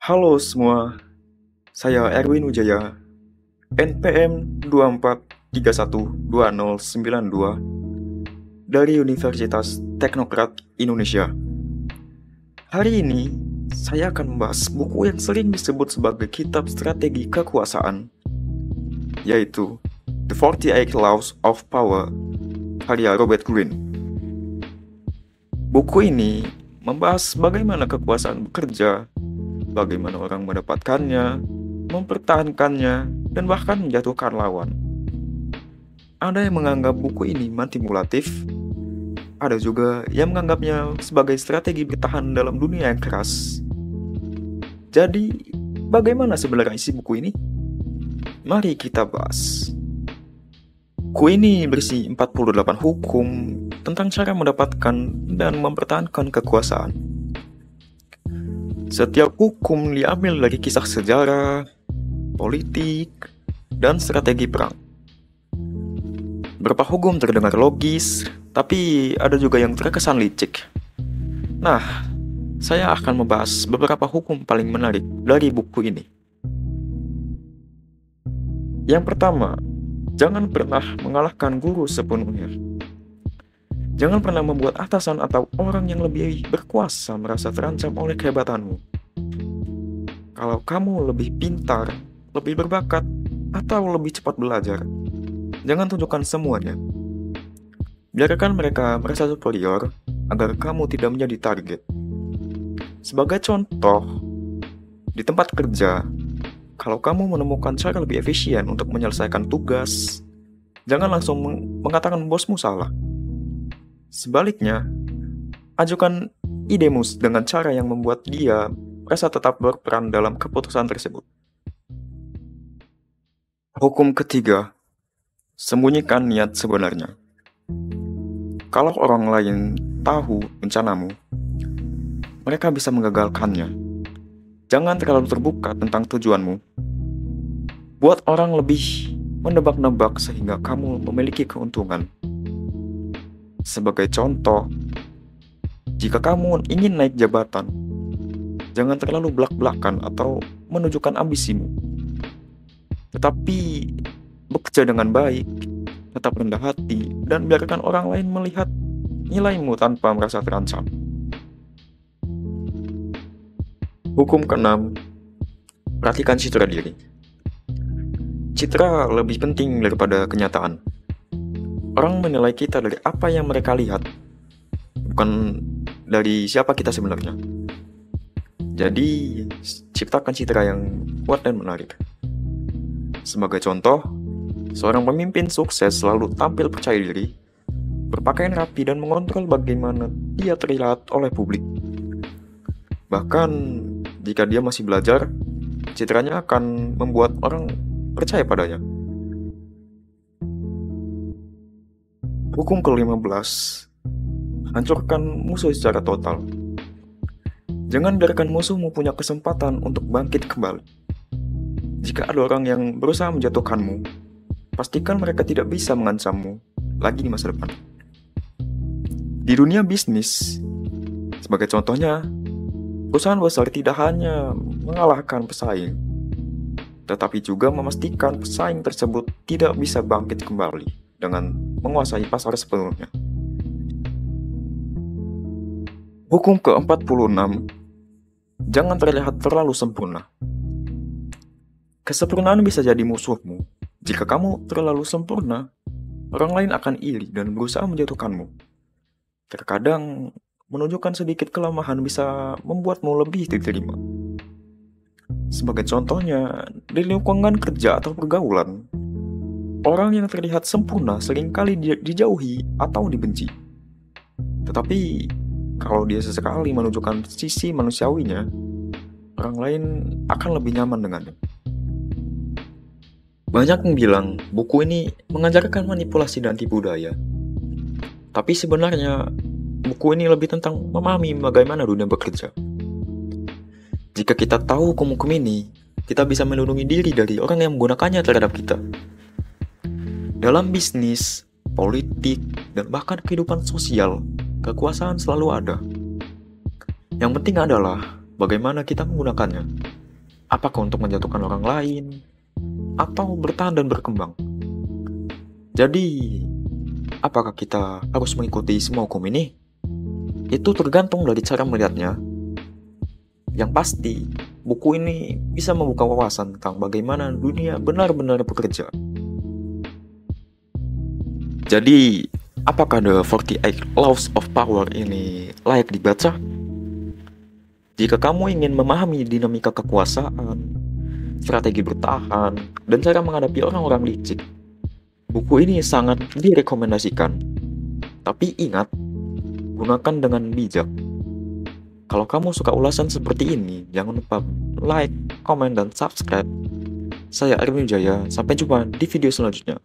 Halo semua, saya Erwin Wijaya, NPM 24312092 dari Universitas Teknokrat Indonesia. Hari ini, saya akan membahas buku yang sering disebut sebagai kitab strategi kekuasaan, yaitu The 48 Laws of Power, karya Robert Greene. Buku ini membahas bagaimana kekuasaan bekerja, bagaimana orang mendapatkannya, mempertahankannya, dan bahkan menjatuhkan lawan. Ada yang menganggap buku ini manipulatif, ada juga yang menganggapnya sebagai strategi bertahan dalam dunia yang keras. Jadi, bagaimana sebenarnya isi buku ini? Mari kita bahas. Buku ini berisi 48 hukum tentang cara mendapatkan dan mempertahankan kekuasaan. Setiap hukum diambil dari kisah sejarah, politik, dan strategi perang. Beberapa hukum terdengar logis, tapi ada juga yang terkesan licik. Nah, saya akan membahas beberapa hukum paling menarik dari buku ini. Yang pertama, jangan pernah mengalahkan guru sepenuhnya. Jangan pernah membuat atasan atau orang yang lebih berkuasa merasa terancam oleh kehebatanmu. Kalau kamu lebih pintar, lebih berbakat, atau lebih cepat belajar, jangan tunjukkan semuanya. Biarkan mereka merasa superior agar kamu tidak menjadi target. Sebagai contoh, di tempat kerja, kalau kamu menemukan cara lebih efisien untuk menyelesaikan tugas, jangan langsung mengatakan bosmu salah. Sebaliknya, ajukan idemu dengan cara yang membuat dia merasa tetap berperan dalam keputusan tersebut. Hukum ketiga, sembunyikan niat sebenarnya. Kalau orang lain tahu rencanamu, mereka bisa menggagalkannya. Jangan terlalu terbuka tentang tujuanmu. Buat orang lebih menebak-nebak sehingga kamu memiliki keuntungan. Sebagai contoh, jika kamu ingin naik jabatan, jangan terlalu belak-belakan atau menunjukkan ambisimu. Tetapi bekerja dengan baik, tetap rendah hati, dan biarkan orang lain melihat nilaimu tanpa merasa terancam. Hukum keenam, perhatikan citra diri. Citra lebih penting daripada kenyataan. Orang menilai kita dari apa yang mereka lihat, bukan dari siapa kita sebenarnya. Jadi, ciptakan citra yang kuat dan menarik. Sebagai contoh, seorang pemimpin sukses selalu tampil percaya diri, berpakaian rapi, dan mengontrol bagaimana dia terlihat oleh publik. Bahkan, jika dia masih belajar, citranya akan membuat orang percaya padanya. Hukum ke-15, hancurkan musuh secara total. Jangan biarkan musuhmu punya kesempatan untuk bangkit kembali. Jika ada orang yang berusaha menjatuhkanmu, pastikan mereka tidak bisa mengancammu lagi di masa depan. Di dunia bisnis, sebagai contohnya, perusahaan besar tidak hanya mengalahkan pesaing, tetapi juga memastikan pesaing tersebut tidak bisa bangkit kembali dengan menguasai pasar sepenuhnya. Hukum ke-46, jangan terlihat terlalu sempurna. Kesempurnaan bisa jadi musuhmu. Jika kamu terlalu sempurna, orang lain akan iri dan berusaha menjatuhkanmu. Terkadang, menunjukkan sedikit kelemahan bisa membuatmu lebih diterima. Sebagai contohnya, di lingkungan kerja atau pergaulan, orang yang terlihat sempurna seringkali dijauhi atau dibenci. Tetapi, kalau dia sesekali menunjukkan sisi manusiawinya, orang lain akan lebih nyaman dengannya. Banyak yang bilang buku ini mengajarkan manipulasi dan tipu daya. Tapi sebenarnya, buku ini lebih tentang memahami bagaimana dunia bekerja. Jika kita tahu hukum-hukum ini, kita bisa melindungi diri dari orang yang menggunakannya terhadap kita. Dalam bisnis, politik, dan bahkan kehidupan sosial, kekuasaan selalu ada. Yang penting adalah bagaimana kita menggunakannya. Apakah untuk menjatuhkan orang lain, atau bertahan dan berkembang? Jadi, apakah kita harus mengikuti semua hukum ini? Itu tergantung dari cara melihatnya. Yang pasti, buku ini bisa membuka wawasan tentang bagaimana dunia benar-benar bekerja. Jadi, apakah The 48 Laws of Power ini layak dibaca? Jika kamu ingin memahami dinamika kekuasaan, strategi bertahan, dan cara menghadapi orang-orang licik, buku ini sangat direkomendasikan. Tapi ingat, gunakan dengan bijak. Kalau kamu suka ulasan seperti ini, jangan lupa like, komen, dan subscribe. Saya Arvin Jaya, sampai jumpa di video selanjutnya.